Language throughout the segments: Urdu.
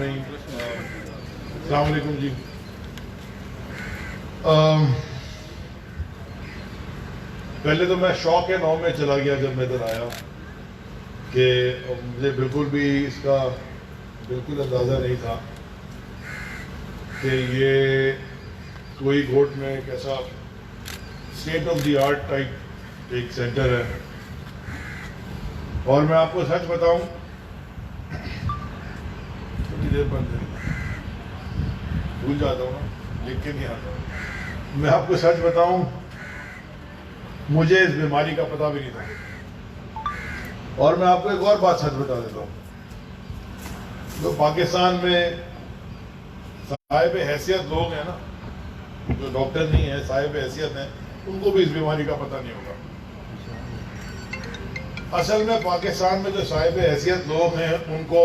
نہیں. السلام علیکم جی. پہلے تو میں شوق ہے نو میں چلا گیا جب میں ادھر آیا کہ مجھے بالکل بھی اس کا بالکل اندازہ نہیں تھا کہ یہ کوئی گھوٹ میں ایک ایسا state of the art type ایک سینٹر ہے. اور میں آپ کو سچ بتاؤں, تھوڑی دیر بند بھول جاتا ہوں نا, لکھ کے نہیں آتا. میں آپ کو سچ بتاؤں, مجھے اس بیماری کا پتہ بھی نہیں تھا. اور میں آپ کو ایک اور بات سچ بتا دیتا ہوں, جو پاکستان میں صاحب حیثیت لوگ ہیں نا, جو ڈاکٹر نہیں ہیں, صاحب حیثیت ہیں, ان کو بھی اس بیماری کا پتہ نہیں ہوگا. اصل میں پاکستان میں جو صاحب حیثیت لوگ ہیں ان کو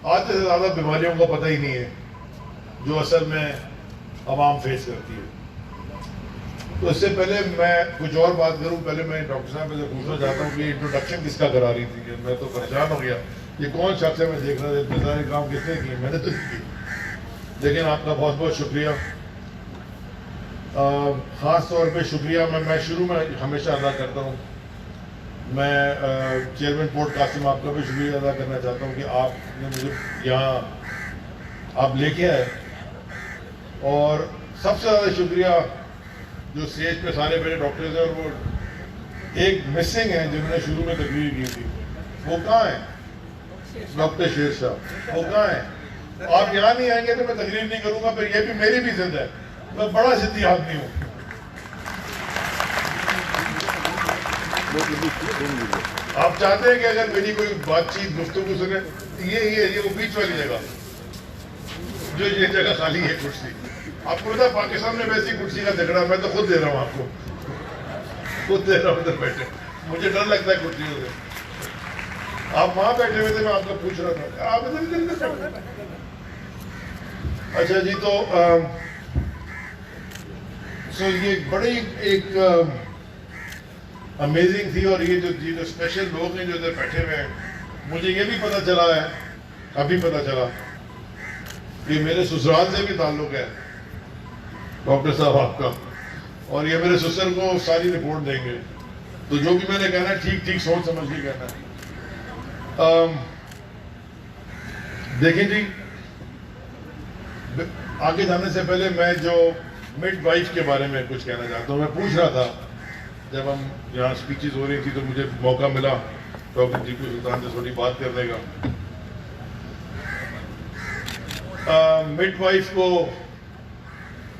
آدھے سے زیادہ بیماریوں کا پتہ ہی نہیں ہے جو اصل میں عوام فیس کرتی ہے. تو اس سے پہلے میں کچھ اور بات کروں, پہلے میں ڈاکٹر صاحب سے پوچھنا چاہتا ہوں کہ انٹروڈکشن کس کا کرا رہی تھی, کہ میں تو پریشان ہو گیا یہ کون شخص ہے. میں دیکھ رہا تھا اتنے سارے کام کس نے کیے, میں نے تو نہیں کی. لیکن آپ کا بہت بہت شکریہ, خاص طور پہ شکریہ میں شروع میں ہمیشہ ادا کرتا ہوں. میں چیئرمین پورٹ قاسم آپ کا بھی شکریہ ادا کرنا چاہتا ہوں کہ آپ نے مجھے یہاں آپ لے کے آئے. اور سب سے زیادہ شکریہ جو اسٹیج پہ سارے میرے ڈاکٹرز ہیں, اور وہ ایک مسنگ ہیں جنہوں نے شروع میں تقریر کی تھی, وہ کہاں ہیں؟ ڈاکٹر شیر صاحب, وہ کہاں ہیں؟ آپ یہاں نہیں آئیں گے تو میں تقریر نہیں کروں گا. پھر یہ بھی میری بھی ضد ہے, میں بڑا ضدی آدمی ہوں. آپ چاہتے ہیں کہ اگر میری کوئی بات چیت گفتگو سنے, یہ وہ بیچ والی جگہ جو یہ جگہ خالی ہے کرسی, آپ کو پتا پاکستان میں ویسی کرسی کا جھگڑا, میں تو خود دے رہا ہوں آپ کو, خود دے رہا ہوں ادھر بیٹھے. مجھے ڈر لگتا ہے کرسیوں سے. آپ وہاں بیٹھے ہوئے تھے, میں آپ کو پوچھ رہا تھا آپ ادھر. اچھا جی, تو یہ بڑی ایک امیزنگ تھی. اور یہ جو اسپیشل لوگ ہیں جو ادھر بیٹھے ہوئے ہیں, مجھے یہ بھی پتہ چلا ہے, ابھی پتہ چلا کہ میرے سسرال سے بھی تعلق ہے ڈاکٹر صاحب آپ کا, اور یہ میرے سسر کو ساری رپورٹ دیں گے. تو جو بھی میں نے کہنا ہے ٹھیک ٹھیک سوچ سمجھ کے کہنا ہے. دیکھیں جی, آگے جانے سے پہلے میں جو مڈ وائف کے بارے میں کچھ کہنا چاہتا ہوں. میں پوچھ رہا تھا جب ہم یہاں اسپیچز ہو رہی تھی تو مجھے موقع ملا ڈاکٹر ٹیپو سلطان سے تھوڑی بات کرنے کا. مڈ وائف کو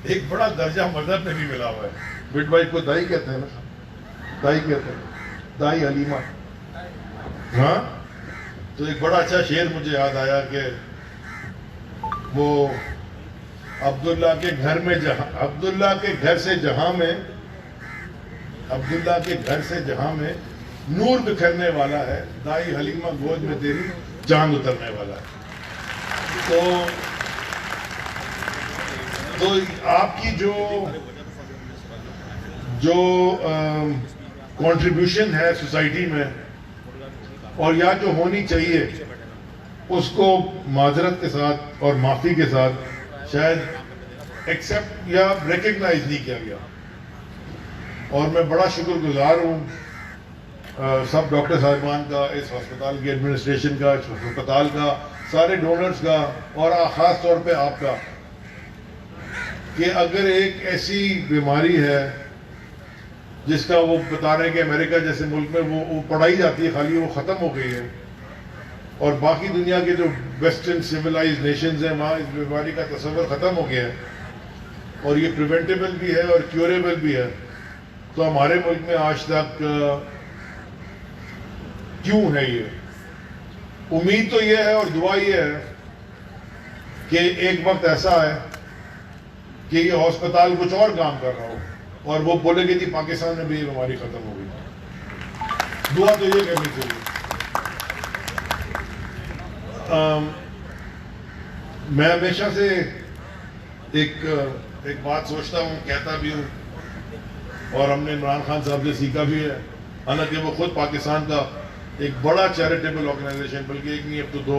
ایک بڑا درجہ مذہب میں بھی ملا ہوا ہے. مڈ وائف کو دائی کہتے ہیں نا, دائی کہتے ہیں, دائی حلیمہ. ہاں, تو ایک بڑا اچھا شعر مجھے یاد آیا کہ وہ عبداللہ کے گھر میں عبداللہ کے گھر سے جہاں میں عبداللہ کے گھر سے جہاں میں نور بکھرنے والا ہے, دائی حلیمہ گود میں تیری چاند اترنے والا ہے. تو آپ کی جو کنٹریبیوشن ہے سوسائٹی میں, اور یا جو ہونی چاہیے, اس کو معذرت کے ساتھ اور معافی کے ساتھ شاید ایکسیپٹ یا ریکگنائز نہیں کیا گیا. اور میں بڑا شکر گزار ہوں سب ڈاکٹر صاحبان کا, اس ہسپتال کی ایڈمنسٹریشن کا, اس ہسپتال کا, سارے ڈونرز کا, اور خاص طور پہ آپ کا, کہ اگر ایک ایسی بیماری ہے جس کا وہ بتا رہے ہیں کہ امریکہ جیسے ملک میں وہ پڑھائی جاتی ہے خالی, وہ ختم ہو گئی ہے, اور باقی دنیا کے جو ویسٹرن سیولائز نیشنز ہیں وہاں اس بیماری کا تصور ختم ہو گیا ہے, اور یہ پریونٹیبل بھی ہے اور کیوریبل بھی ہے, تو ہمارے ملک میں آج تک کیوں ہے یہ؟ امید تو یہ ہے اور دعا یہ ہے کہ ایک وقت ایسا ہے کہ یہ ہسپتال کچھ اور کام کر رہا ہو اور وہ بولے گی کہ پاکستان میں بھی یہ بیماری ختم ہو گئی. دعا تو یہ کرنی چاہیے. میں ہمیشہ سے ایک بات سوچتا ہوں, کہتا بھی ہوں, اور ہم نے عمران خان صاحب سے سیکھا بھی ہے, حالانکہ وہ خود پاکستان کا ایک بڑا چیریٹیبل آرگنائزیشن, بلکہ ایک نہیں اب تو دو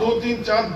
2, 3, 4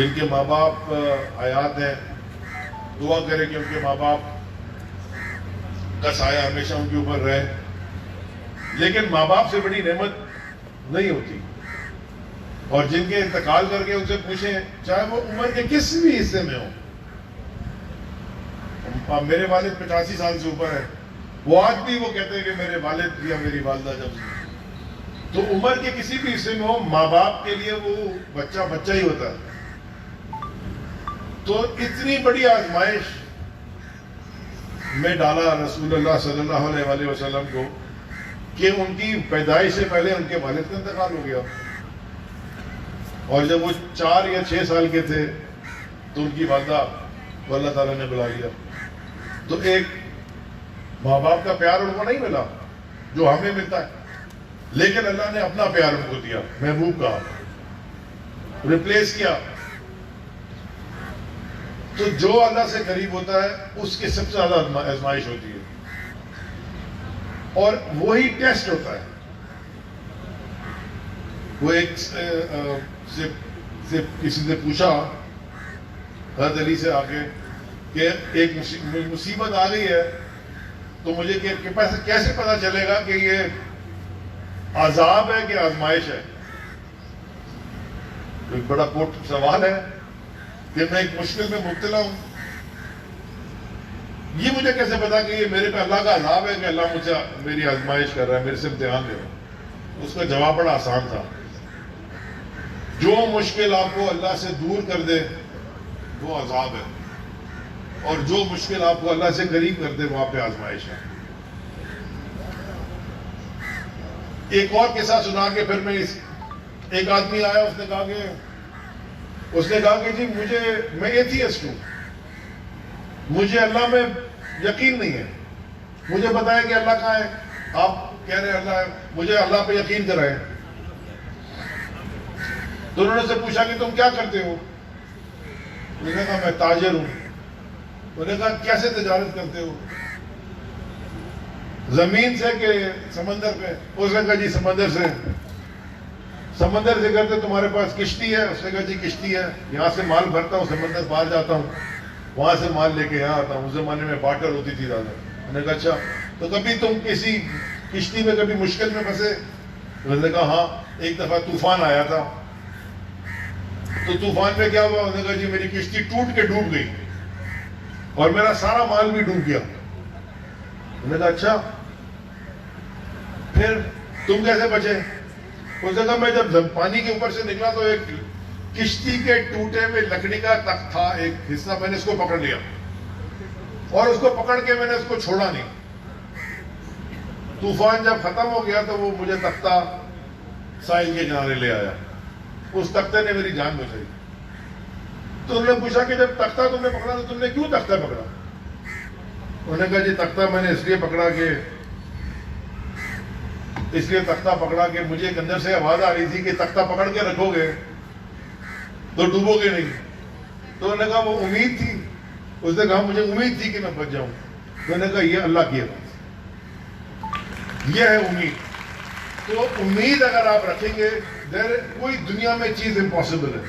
جن کے ماں باپ حیات ہیں دعا کریں کہ ان کے ماں باپ کا سایہ ہمیشہ ان کے اوپر رہے. لیکن ماں باپ سے بڑی نعمت نہیں ہوتی. اور جن کے انتقال کر کے ان سے پوچھیں چاہے وہ عمر کے کس بھی حصے میں ہوں. میرے والد 85 سال سے اوپر ہے, وہ آج بھی وہ کہتے ہیں کہ میرے والد یا میری والدہ جب تو عمر کے کسی بھی حصے میں ہو, ماں باپ کے لیے وہ بچہ بچہ ہی ہوتا ہے. تو اتنی بڑی آزمائش میں ڈالا رسول اللہ صلی اللہ علیہ وآلہ وسلم کو کہ ان کی پیدائش سے پہلے ان کے والد کا انتقال ہو گیا. اور جب وہ 4 یا 6 سال کے تھے تو ان کی والدہ کو اللہ تعالیٰ نے بلا لیا. تو ایک ماں باپ کا پیار ان کو نہیں ملا جو ہمیں ملتا ہے, لیکن اللہ نے اپنا پیار ان کو دیا, محبوب کا ریپلیس کیا. تو جو اللہ سے قریب ہوتا ہے اس کی سب سے زیادہ آزمائش ہوتی ہے, اور وہی ٹیسٹ ہوتا ہے. وہ ایک کسی نے پوچھا حضرت علی سے آگے کہ ایک مصیبت آ گئی ہے تو مجھے کیسے پتا چلے گا کہ یہ عذاب ہے کہ آزمائش ہے. ایک بڑا سوال ہے کہ میں ایک مشکل میں مبتلا ہوں, یہ مجھے کیسے پتا کہ یہ میرے پہ اللہ کا عذاب ہے کہ اللہ مجھے میری آزمائش کر رہا ہے, میرے سے امتحان لے رہا ہے. اس کا جواب بڑا آسان تھا, جو مشکل آپ کو اللہ سے دور کر دے وہ عذاب ہے, اور جو مشکل آپ کو اللہ سے قریب کر دے وہ آپ پہ آزمائش ہے. ایک اور قصہ سنا کے پھر میں ایک آدمی آیا, اس نے کہا کہ جی میں ایتھیسٹ ہوں, مجھے اللہ میں یقین نہیں ہے, مجھے بتائیں کہ اللہ کہاں ہے. آپ کہہ رہے ہیں اللہ ہے, مجھے اللہ پہ یقین کرائیں. تو انہوں نے سے پوچھا کہ تم کیا کرتے ہو؟ انہوں نے کہا میں تاجر ہوں. انہوں نے کہا کیسے تجارت کرتے ہو؟ زمین سے کہ سمندر پہ؟ اس نے کہا جی سمندر سے کرتے. تمہارے پاس کشتی ہے؟ اس نے کہا جی کشتی ہے, یہاں سے مال بھرتا ہوں, سمندر پار جاتا ہوں, وہاں سے مال لے کے یہاں آتا ہوں. اس زمانے میں بارٹر ہوتی تھی زیادہ. انہوں نے کہا اچھا, تو کبھی تم کسی کشتی میں کبھی مشکل میں پھنسے؟ انہوں نے کہا ہاں, ایک دفعہ طوفان آیا تھا. تو طوفان میں کیا ہوا؟ انہوں نے کہا جی میری کشتی ٹوٹ کے ڈوب گئی اور میرا سارا مال بھی ڈوب گیا. انہوں نے کہا اچھا, پھر تم کیسے بچے؟ اس نے کہا میں جب پانی کے اوپر سے نکلا تو ایک کشتی کے ٹوٹے ہوئے لکڑی کا تخت تھا, ایک حصہ, میں نے اس کو پکڑ لیا اور اس کو پکڑ کے میں نے اس کو چھوڑا نہیں. طوفان جب ختم ہو گیا تو وہ مجھے تختہ ساحل کے کنارے لے آیا. اس تختے نے میری جان بچائی. تو انہوں نے پوچھا کہ جب تختہ تم نے پکڑا تو تم نے کیوں تختہ پکڑا؟ انہوں نے کہا جی تختہ میں نے اس لیے پکڑا کہ مجھے ایک اندر سے آواز آ رہی تھی کہ تختہ پکڑ کے رکھو گے تو ڈوبو گے نہیں. تو انہوں نے کہا وہ امید تھی. اس نے کہا مجھے امید تھی کہ میں بچ جاؤں. تو انہوں نے کہا یہ اللہ کی بات, یہ ہے امید. تو امید اگر آپ رکھیں گے, کوئی دنیا میں چیز امپاسبل ہے.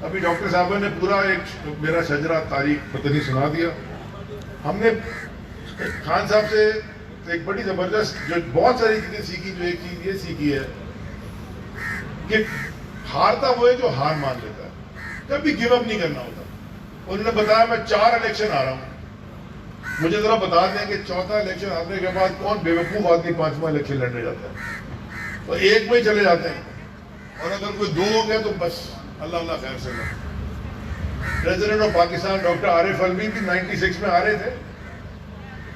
ابھی ڈاکٹر صاحبہ نے پورا ایک میرا شجرہ تاریخ پتہ نہیں سنا دیا. ہم نے خان صاحب سے ایک بڑی زبردست جو بہت ساری چیزیں سیکھی, جو ایک چیز یہ سیکھی ہے کہ ہارتا وہ ہے جو ہار مان لیتا ہے, کبھی گیو اپ نہیں کرنا ہوتا. انہوں نے بتایا میں 4 الیکشن آ رہا ہوں, مجھے ذرا بتا دیں کہ 4تھا الیکشن آنے کے بعد کون بے وقوف آدمی 5واں الیکشن لڑنے جاتا ہے, تو ایک میں چلے جاتے ہیں, اور اگر کوئی 2 ہو گیا تو بس اللہ خیر سے. پریزیڈنٹ آف پاکستان ڈاکٹر عارف الوی بھی 96 میں آ رہے تھے,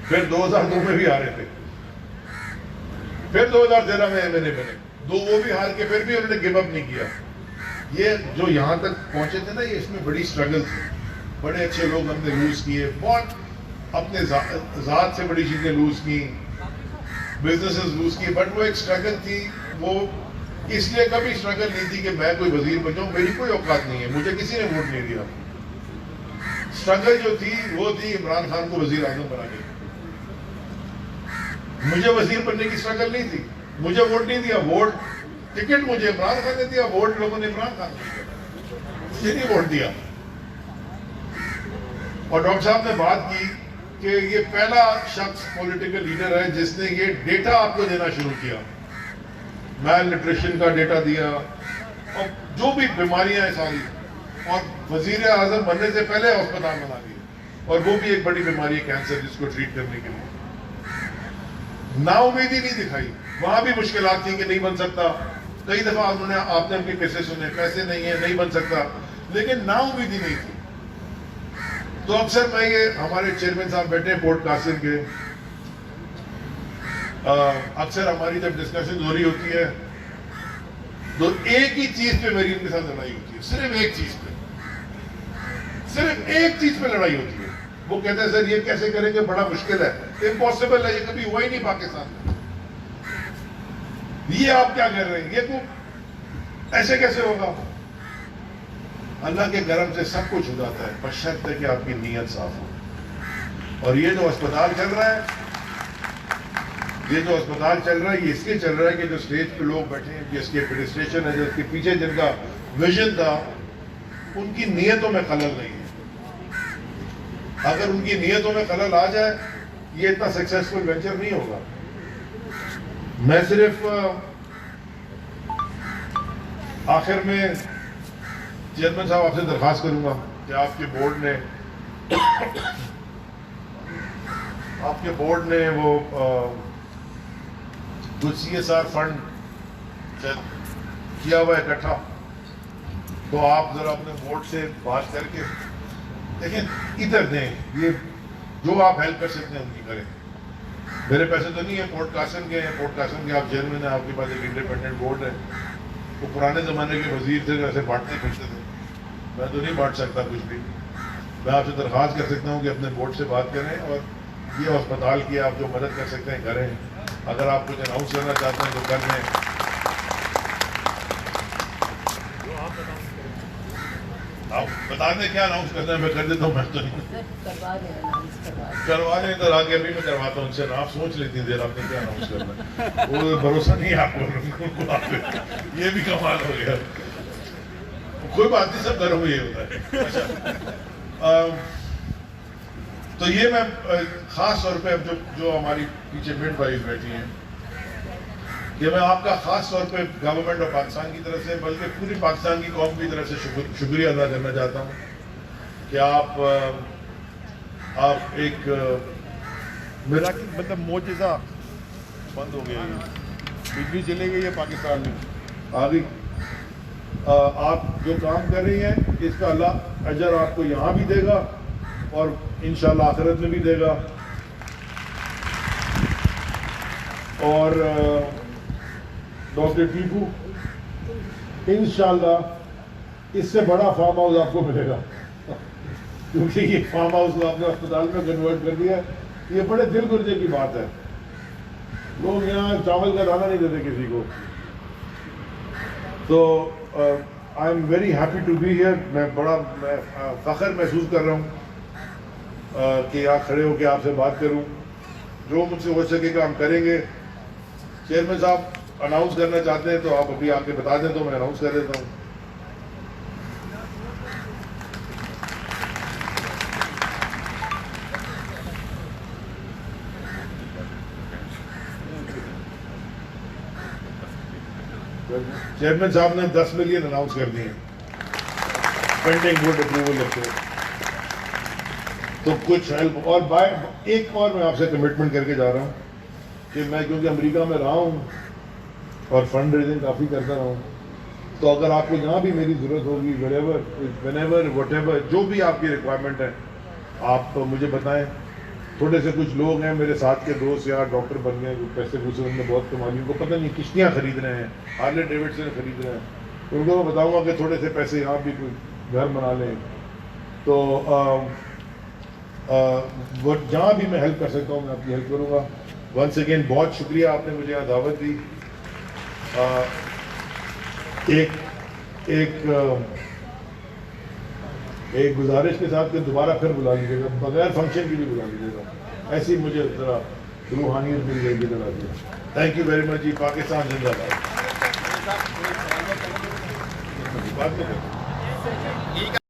پھر 2002 میں بھی آ رہے تھے, پھر 2013 میں بنے 2 وہ بھی ہار کے پھر بھی انہوں نے گیو اپ نہیں کیا. یہ جو یہاں تک پہنچے تھے نا, یہ اس میں بڑی سٹرگل تھی. بڑے اچھے لوگ ہم نے لوز کیے, بہت اپنے ذات سے بڑی چیزیں لوز کی, بزنسز لوز کی, بٹ وہ ایک سٹرگل تھی. وہ اس لیے کبھی سٹرگل نہیں تھی کہ میں کوئی وزیر بن جاؤں, میری کوئی اوقات نہیں ہے, مجھے کسی نے ووٹ نہیں دیا. سٹرگل جو تھی وہ تھی عمران خان کو وزیر اعظم بنا کے. مجھے وزیر بننے کی سٹرگل نہیں تھی, مجھے ووٹ نہیں دیا, ووٹ ٹکٹ مجھے عمران خان نے دیا, ووٹ لوگوں نے عمران خان کو دیا. مجھے نہیں ووٹ دیا. اور ڈاکٹر صاحب نے بات کی کہ یہ پہلا شخص پولیٹیکل لیڈر ہے جس نے یہ ڈیٹا آپ کو دینا شروع کیا, میل نیوٹریشن کا ڈیٹا دیا اور جو بھی بیماریاں ہیں ساری, اور وزیر اعظم بننے سے پہلے ہسپتال بنا دیے, اور وہ بھی ایک بڑی بیماری ہے کینسر جس کو ٹریٹ کرنے کے لیے. نا امیدی نہیں دکھائی, وہاں بھی مشکلات تھیں کہ نہیں بن سکتا, کئی دفعہ آپ نے اپنے قصے سنے, پیسے نہیں ہیں نہیں بن سکتا, لیکن نا امیدی نہیں تھی. تو اکثر میں یہ ہمارے چیئرمین صاحب بیٹھے ہیں پورٹ قاسم کے, اکثر ہماری جب ڈسکشن ہو رہی ہوتی ہے تو ایک ہی چیز پہ میری ان کے ساتھ لڑائی ہوتی ہے, صرف ایک چیز پہ, صرف ایک چیز پہ لڑائی ہوتی ہے. وہ کہتے ہیں سر یہ کیسے کریں گے, بڑا مشکل ہے, امپاسبل ہے, یہ کبھی ہوا ہی نہیں پاکستان میں, یہ آپ کیا کر رہے ہیں, یہ تو ایسے کیسے ہوگا. اللہ کے کرم سے سب کچھ ہو جاتا ہے بشرطے کہ آپ کی نیت صاف ہو. اور یہ جو اسپتال چل رہا ہے, یہ اس لیے چل رہا ہے کہ جو اسٹیج پہ لوگ بیٹھے ہیں, جس کی ایڈمنسٹریشن ہے, جس کے پیچھے جن کا ویژن تھا, ان کی نیتوں میں خلل نہیں ہے. اگر ان کی نیتوں میں خلل آ جائے یہ اتنا سکسیسفل وینچر نہیں ہوگا. میں صرف آخر میں چیئرمین صاحب آپ سے درخواست کروں گا کہ آپ کے بورڈ نے وہ کچھ CSR فنڈ کیا ہوا ہے اکٹھا, تو آپ ذرا اپنے بورڈ سے بات کر کے دیکھیں ادھر دیں, یہ جو آپ ہیلپ کر سکتے ہیں ان کی کریں. میرے پیسے تو نہیں ہے, پورٹ قاسم کے ہیں, پورٹ قاسم کے آپ چیئرمین ہیں, آپ کے پاس ایک انڈیپینڈنٹ بورڈ ہے. وہ پرانے زمانے کے وزیر تھے, ویسے بانٹتے پھرتے تھے, میں تو نہیں بانٹ سکتا کچھ بھی. میں آپ سے درخواست کر سکتا ہوں کہ اپنے بورڈ سے بات کریں اور یہ ہسپتال کی آپ جو مدد کر سکتے ہیں کریں. اگر آپ کچھ اناؤنس کرنا چاہتے ہیں تو کر لیں. آپ بتا دیں کیا اناؤنس کرنا ہے, میں کر دیتا ہوں. میں تو نہیں کروا لیں, ادھر آگے ابھی میں کرواتا ہوں ان سے. آپ سوچ لیتی دیر آپ نے کیا اناؤنس کرنا ہے, وہ بھروسہ نہیں ہے آپ کو. یہ بھی کمال ہو گیا. کوئی بات نہیں, سب گھروں میں یہ ہوتا ہے. تو یہ میں خاص طور پہ جو ہماری پیچھے مڈ وائف بیٹھی ہیں, کہ میں آپ کا خاص طور پہ گورنمنٹ آف پاکستان کی طرف سے بلکہ پوری پاکستان کی قوم کی طرف سے شکریہ ادا کرنا چاہتا ہوں کہ آپ ایک میرا مطلب معجزہ بند ہو گیا, بجلی چلے گئی ہے پاکستان میں آ گئی. آپ جو کام کر رہی ہیں اس کا اللہ اجر آپ کو یہاں بھی دے گا اور انشاءاللہ آخرت میں بھی دے گا. اور ڈاکٹر ٹیپو انشاءاللہ اس سے بڑا فارم ہاؤس آپ کو ملے گا, کیونکہ یہ فارم ہاؤس آپ نے اسپتال میں کنورٹ کر دیا ہے. یہ بڑے دل گردے کی بات ہے. لوگ یہاں چاول کا دانہ نہیں دیتے کسی کو. تو I am very happy to be here. میں فخر محسوس کر رہا ہوں کہ آپ کھڑے ہو کے آپ سے بات کروں. جو مجھ سے ہو سکے گا ہم کریں گے. چیئرمین صاحب اناؤنس کرنا چاہتے ہیں تو آپ ابھی آ کے بتا دیں تو میں اناؤنس کر دیتا ہوں. چیئرمین صاحب نے 10 ملین اناؤنس کر دیے پینڈنگ بورڈ اپروول رکھتے. تو کچھ ہیلپ اور ایک اور میں آپ سے کمٹمنٹ کر کے جا رہا ہوں کہ میں کیونکہ امریکہ میں رہا ہوں اور فنڈ ریزنگ کافی کرتا رہا ہوں, تو اگر آپ کو یہاں بھی میری ضرورت ہوگی whenever whatever جو بھی آپ کی ریکوائرمنٹ ہے آپ مجھے بتائیں. تھوڑے سے کچھ لوگ ہیں میرے ساتھ کے دوست یار ڈاکٹر بن گئے, پیسے پوسے ان نے بہت کما لی, ان کو پتہ نہیں کشتیاں خرید رہے ہیں, ہارلے ڈیوڈسن خرید رہے ہیں. ان کو میں بتاؤں گا کہ تھوڑے سے پیسے یہاں بھی کوئی گھر بنا لیں. تو جہاں بھی میں ہیلپ کر سکتا ہوں میں آپ کی ہیلپ کروں گا. ونس اگین بہت شکریہ آپ نے مجھے یہاں دعوت دی. ایک گزارش کے ساتھ کہ دوبارہ پھر بلا لیجیے گا, بغیر فنکشن کی بھی بلا لیجیے گا. ایسی مجھے ذرا روحانیت مل جائے گی ذرا. تھینک یو ویری مچ جی. پاکستان زندہ باد. ٹھیک ہے